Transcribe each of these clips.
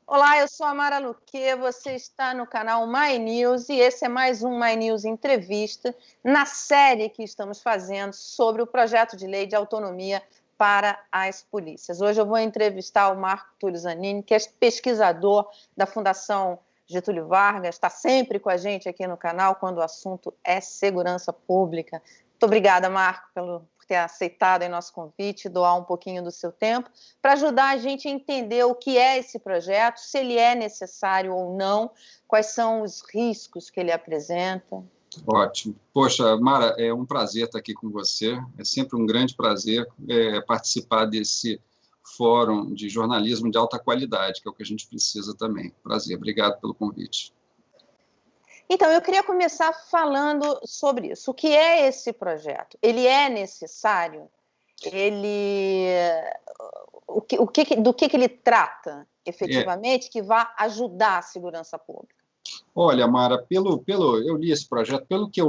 Olá, eu sou a Mara Luque, você está no canal My News e esse é mais um My News Entrevista na série que estamos fazendo sobre o projeto de lei de autonomia para as polícias. Hoje eu vou entrevistar o Marco Túlio Zanini, que é pesquisador da Fundação Getúlio Vargas, está sempre com a gente aqui no canal quando o assunto é segurança pública. Muito obrigada, Marco, por ter aceitado em nosso convite, doar um pouquinho do seu tempo, para ajudar a gente a entender o que é esse projeto, se ele é necessário ou não, quais são os riscos que ele apresenta. Ótimo. Poxa, Mara, é um prazer estar aqui com você. É sempre um grande prazer participar desse fórum de jornalismo de alta qualidade, que é o que a gente precisa também. Prazer. Obrigado pelo convite. Então, eu queria começar falando sobre isso. O que é esse projeto? Ele é necessário? Do que ele trata, efetivamente, que vai ajudar a segurança pública? Olha, Mara, eu li esse projeto, pelo que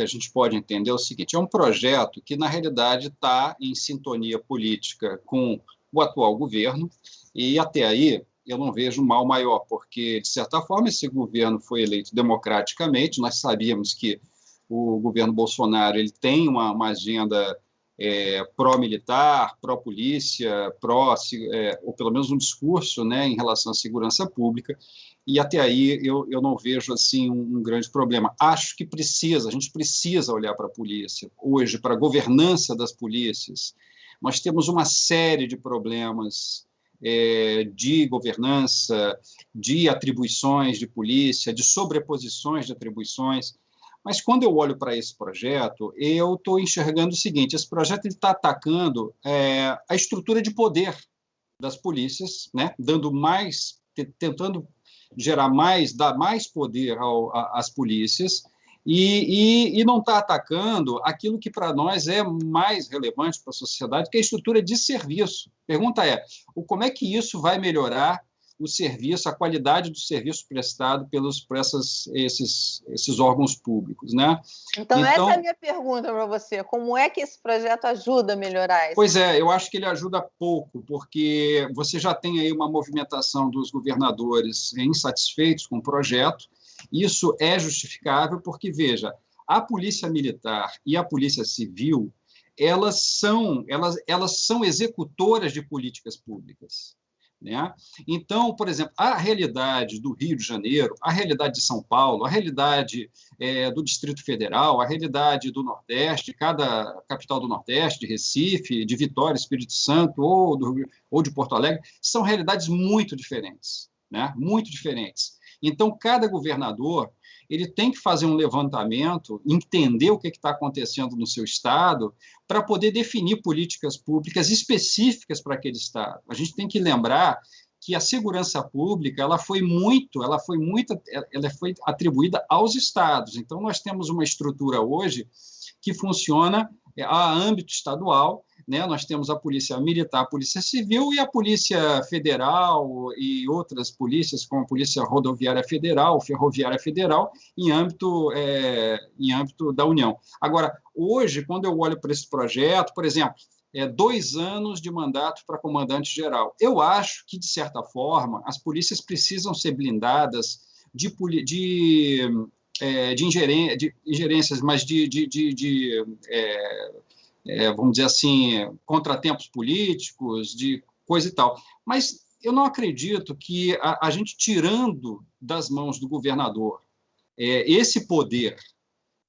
a gente pode entender é o seguinte, é um projeto que, na realidade, está em sintonia política com o atual governo, e até aí eu não vejo mal maior, porque, de certa forma, esse governo foi eleito democraticamente, nós sabíamos que o governo Bolsonaro ele tem uma agenda pró-militar, pró-polícia, ou pelo menos um discurso, né, em relação à segurança pública, e até aí eu não vejo assim um grande problema. Acho que a gente precisa olhar para a polícia hoje, para a governança das polícias. Nós temos uma série de problemas de governança, de atribuições de polícia, de sobreposições de atribuições. Mas quando eu olho para esse projeto, eu estou enxergando o seguinte: esse projeto está atacando a estrutura de poder das polícias, né, tentando dar mais poder às polícias, e não está atacando aquilo que para nós é mais relevante para a sociedade, que é a estrutura de serviço. A pergunta é, como é que isso vai melhorar o serviço, a qualidade do serviço prestado por esses órgãos públicos, né? Então, essa é a minha pergunta para você. Como é que esse projeto ajuda a melhorar isso? Pois é, eu acho que ele ajuda pouco, porque você já tem aí uma movimentação dos governadores insatisfeitos com o projeto. Isso é justificável porque, veja, a Polícia Militar e a Polícia Civil, elas são executoras de políticas públicas, né? Então, por exemplo, a realidade do Rio de Janeiro, a realidade de São Paulo, a realidade do Distrito Federal, a realidade do Nordeste, cada capital do Nordeste, de Recife, de Vitória, Espírito Santo ou de Porto Alegre, são realidades muito diferentes, né? Muito diferentes. Então, cada governador ele tem que fazer um levantamento, entender o que está acontecendo no seu estado, para poder definir políticas públicas específicas para aquele estado. A gente tem que lembrar que a segurança pública ela foi atribuída aos estados. Então, nós temos uma estrutura hoje que funciona a âmbito estadual, né? Nós temos a Polícia Militar, a Polícia Civil e a Polícia Federal e outras polícias, como a Polícia Rodoviária Federal, Ferroviária Federal, em âmbito da União. Agora, hoje, quando eu olho para esse projeto, por exemplo, 2 anos de mandato para comandante-geral. Eu acho que, de certa forma, as polícias precisam ser blindadas de ingerências, mas vamos dizer assim, contratempos políticos, de coisa e tal. Mas eu não acredito que a gente, tirando das mãos do governador esse poder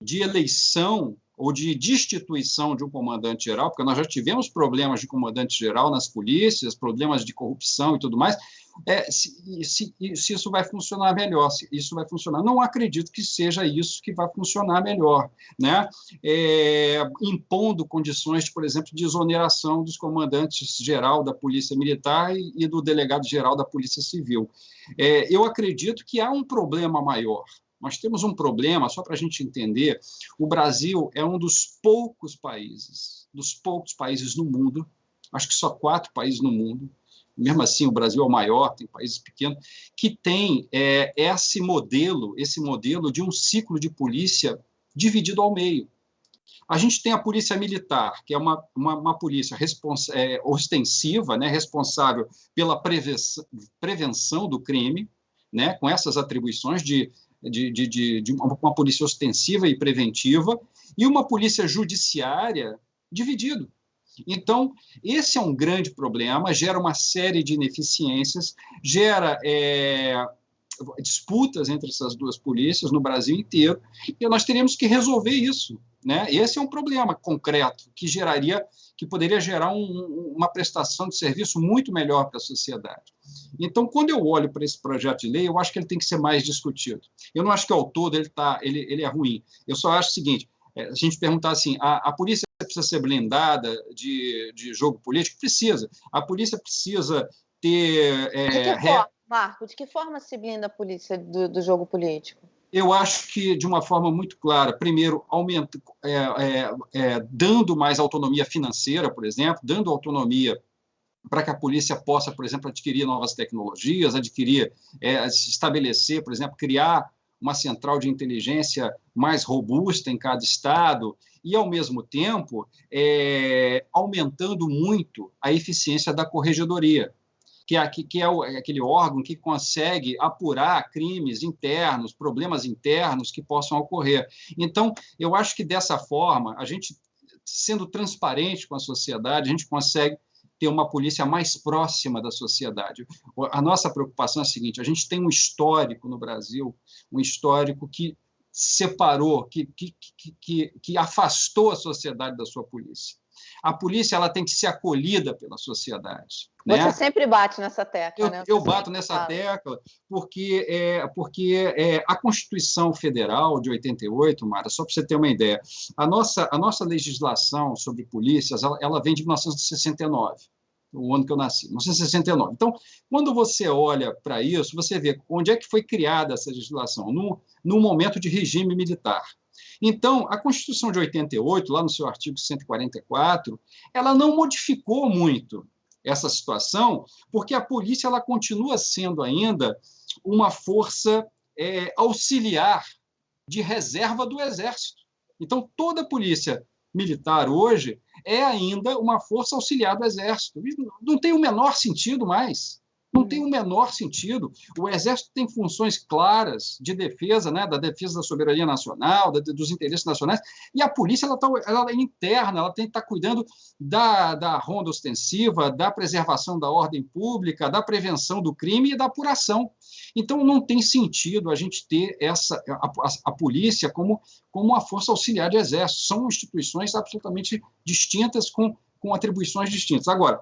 de eleição ou de destituição de um comandante-geral, porque nós já tivemos problemas de comandante-geral nas polícias, problemas de corrupção e tudo mais, se isso vai funcionar melhor, se isso vai funcionar. Não acredito que seja isso que vai funcionar melhor, né? Impondo condições, por exemplo, de exoneração dos comandantes-geral da Polícia Militar e do delegado-geral da Polícia Civil. Eu acredito que há um problema maior. Nós temos um problema, só para a gente entender, o Brasil é um dos poucos países no mundo, acho que só 4 países no mundo, mesmo assim o Brasil é o maior, tem países pequenos, que tem esse modelo de um ciclo de polícia dividido ao meio. A gente tem a polícia militar, que é uma polícia ostensiva, né, responsável pela prevenção do crime, né, com essas atribuições de uma polícia ostensiva e preventiva, e uma polícia judiciária dividido. Então, esse é um grande problema, gera uma série de ineficiências, gera disputas entre essas duas polícias no Brasil inteiro, e nós teríamos que resolver isso, né? Esse é um problema concreto que poderia gerar uma prestação de serviço muito melhor para a sociedade. Então, quando eu olho para esse projeto de lei, eu acho que ele tem que ser mais discutido. Eu não acho que ao todo ele é ruim. Eu só acho o seguinte: a gente perguntar assim, a polícia precisa ser blindada de jogo político? Precisa. A polícia precisa ter... Marco, de que forma se blinda a polícia do jogo político? Eu acho que de uma forma muito clara. Primeiro, dando mais autonomia financeira, por exemplo, dando autonomia para que a polícia possa, por exemplo, adquirir novas tecnologias, estabelecer, por exemplo, criar uma central de inteligência mais robusta em cada estado e, ao mesmo tempo, aumentando muito a eficiência da corregedoria, que é aquele órgão que consegue apurar crimes internos, problemas internos que possam ocorrer. Então, eu acho que, dessa forma, a gente, sendo transparente com a sociedade, a gente consegue ter uma polícia mais próxima da sociedade. A nossa preocupação é a seguinte: a gente tem um histórico no Brasil, um histórico que separou, que afastou a sociedade da sua polícia. A polícia ela tem que ser acolhida pela sociedade. Você, né? sempre bate nessa tecla, né? Eu bato nessa tecla porque a Constituição Federal de 88, Mara, só para você ter uma ideia, a nossa legislação sobre polícias, ela vem de 1969, o ano que eu nasci, 1969. Então, quando você olha para isso, você vê onde é que foi criada essa legislação, num momento de regime militar. Então, a Constituição de 88, lá no seu artigo 144, ela não modificou muito essa situação, porque a polícia ela continua sendo ainda uma força auxiliar de reserva do Exército. Então, toda a polícia militar hoje é ainda uma força auxiliar do Exército. Não tem o menor sentido mais. Não tem o menor sentido. O Exército tem funções claras de defesa, né, da defesa da soberania nacional, dos interesses nacionais, e a polícia ela é interna, ela tem que estar cuidando da ronda ostensiva, da preservação da ordem pública, da prevenção do crime e da apuração. Então, não tem sentido a gente ter a polícia como uma força auxiliar de Exército. São instituições absolutamente distintas, com atribuições distintas. Agora,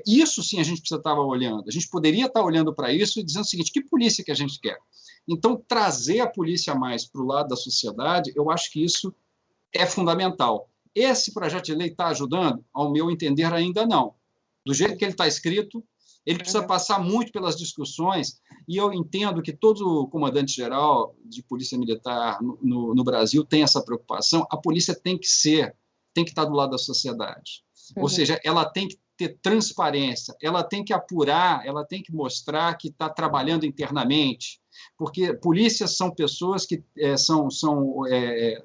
isso sim a gente precisa estar olhando. A gente poderia estar olhando para isso e dizendo o seguinte: que polícia que a gente quer? Então, trazer a polícia mais para o lado da sociedade, eu acho que isso é fundamental. Esse projeto de lei está ajudando? Ao meu entender, ainda não. Do jeito que ele está escrito, ele precisa passar muito pelas discussões, e eu entendo que todo comandante-geral de polícia militar no Brasil tem essa preocupação. A polícia tem que estar do lado da sociedade. Ou seja, ela tem que ter transparência, ela tem que apurar, ela tem que mostrar que está trabalhando internamente, porque polícias são pessoas que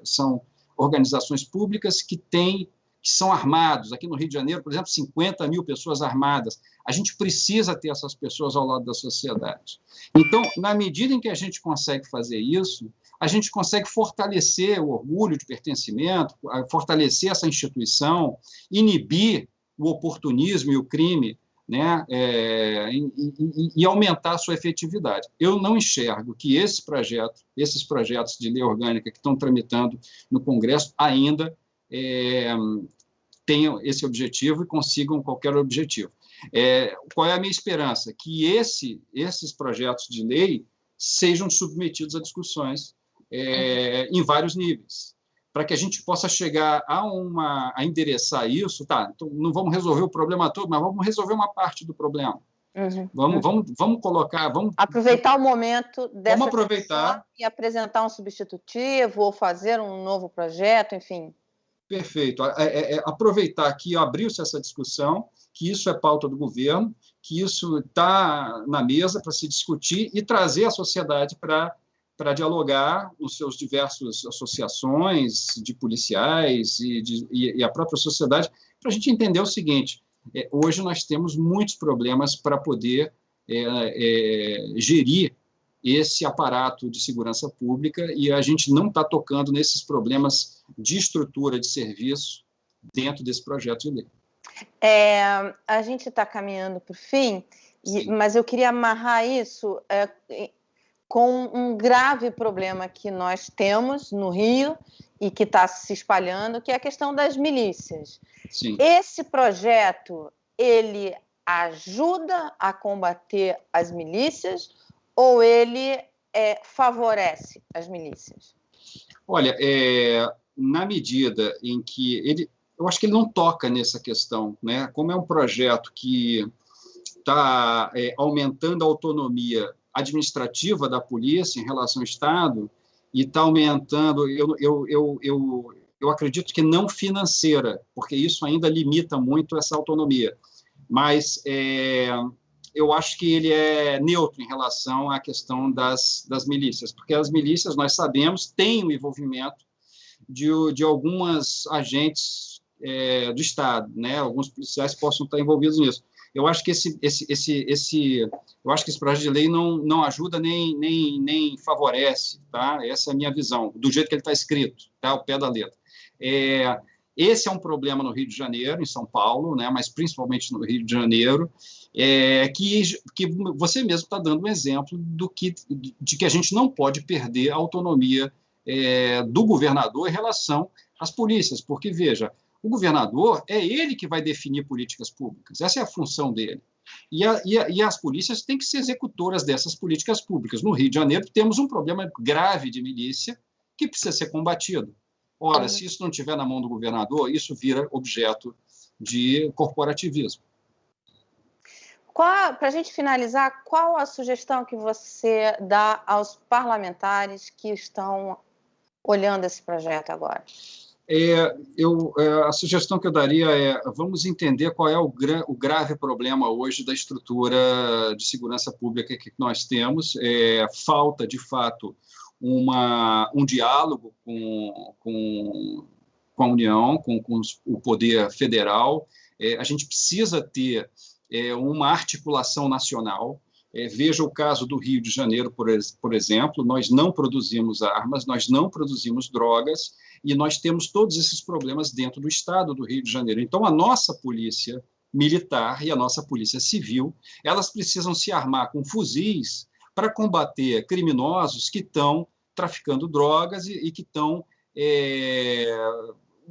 são organizações públicas que são armados. Aqui no Rio de Janeiro, por exemplo, 50 mil pessoas armadas. A gente precisa ter essas pessoas ao lado da sociedade. Então, na medida em que a gente consegue fazer isso, a gente consegue fortalecer o orgulho de pertencimento, fortalecer essa instituição, inibir o oportunismo e o crime, né, e aumentar a sua efetividade. Eu não enxergo que esses projetos de lei orgânica que estão tramitando no Congresso ainda tenham esse objetivo e consigam qualquer objetivo. Qual é a minha esperança? Que esses projetos de lei sejam submetidos a discussões em vários níveis, para que a gente possa chegar a endereçar isso. Tá, então não vamos resolver o problema todo, mas vamos resolver uma parte do problema. Vamos colocar... aproveitar o momento dessa vamos aproveitar e apresentar um substitutivo ou fazer um novo projeto, enfim. Perfeito. Aproveitar que abriu-se essa discussão, que isso é pauta do governo, que isso está na mesa para se discutir e trazer a sociedade para para dialogar nos seus diversas associações de policiais e a própria sociedade, para a gente entender o seguinte: hoje nós temos muitos problemas para poder gerir esse aparato de segurança pública e a gente não está tocando nesses problemas de estrutura de serviço dentro desse projeto de lei. A gente está caminhando para o fim, mas eu queria amarrar isso com um grave problema que nós temos no Rio e que está se espalhando, que é a questão das milícias. Sim. Esse projeto, ele ajuda a combater as milícias ou ele favorece as milícias? Olha, na medida em que eu acho que ele não toca nessa questão, né? Como é um projeto que está aumentando a autonomia administrativa da polícia em relação ao Estado e está aumentando, eu acredito que não financeira, porque isso ainda limita muito essa autonomia, mas eu acho que ele é neutro em relação à questão das milícias, porque as milícias, nós sabemos, têm o envolvimento de algumas agentes do Estado, né? Alguns policiais possam estar envolvidos nisso. Eu acho que esse projeto de lei não ajuda nem favorece, tá? Essa é a minha visão, do jeito que ele está escrito, tá? Ao pé da letra. Esse é um problema no Rio de Janeiro, em São Paulo, né? Mas principalmente no Rio de Janeiro, que você mesmo está dando um exemplo de que a gente não pode perder a autonomia do governador em relação às polícias, porque, veja, o governador é ele que vai definir políticas públicas, essa é a função dele. E as polícias têm que ser executoras dessas políticas públicas. No Rio de Janeiro, temos um problema grave de milícia que precisa ser combatido. Ora, se isso não estiver na mão do governador, isso vira objeto de corporativismo. Para a gente finalizar, qual a sugestão que você dá aos parlamentares que estão olhando esse projeto agora? A sugestão que eu daria vamos entender qual é o grave problema hoje da estrutura de segurança pública que nós temos. Falta, de fato, um diálogo com a União, com o poder federal. A gente precisa ter uma articulação nacional. Veja o caso do Rio de Janeiro, por exemplo, nós não produzimos armas, nós não produzimos drogas, e nós temos todos esses problemas dentro do estado do Rio de Janeiro. Então, a nossa polícia militar e a nossa polícia civil, elas precisam se armar com fuzis para combater criminosos que estão traficando drogas e que estão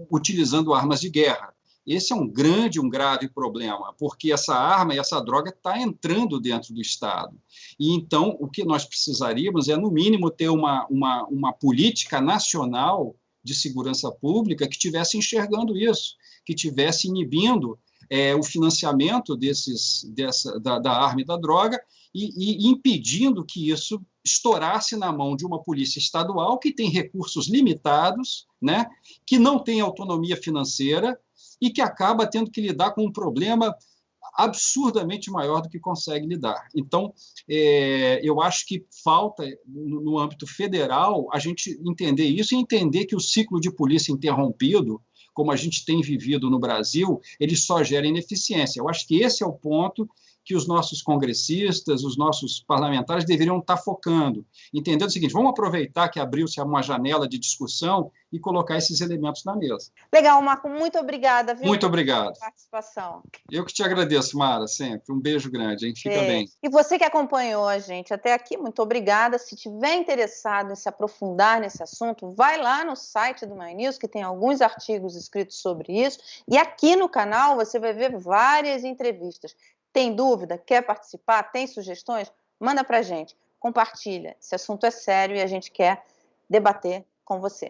utilizando armas de guerra. Esse é um grave problema, porque essa arma e essa droga está entrando dentro do Estado. E, então, o que nós precisaríamos é, no mínimo, ter uma política nacional de segurança pública que estivesse enxergando isso, que estivesse inibindo o financiamento da arma e da droga e impedindo que isso estourasse na mão de uma polícia estadual que tem recursos limitados, né, que não tem autonomia financeira, e que acaba tendo que lidar com um problema absurdamente maior do que consegue lidar. Então, eu acho que falta, no âmbito federal, a gente entender isso e entender que o ciclo de polícia interrompido, como a gente tem vivido no Brasil, ele só gera ineficiência. Eu acho que esse é o ponto que os nossos congressistas, os nossos parlamentares deveriam estar focando. Entendendo o seguinte, vamos aproveitar que abriu-se uma janela de discussão e colocar esses elementos na mesa. Legal, Marco, muito obrigada. Viu, muito obrigado. Pela participação. Eu que te agradeço, Mara, sempre. Um beijo grande, hein? Fica bem. E você que acompanhou a gente até aqui, muito obrigada. Se tiver interessado em se aprofundar nesse assunto, vai lá no site do My News, que tem alguns artigos escritos sobre isso. E aqui no canal você vai ver várias entrevistas. Tem dúvida? Quer participar? Tem sugestões? Manda para a gente. Compartilha. Esse assunto é sério e a gente quer debater com você.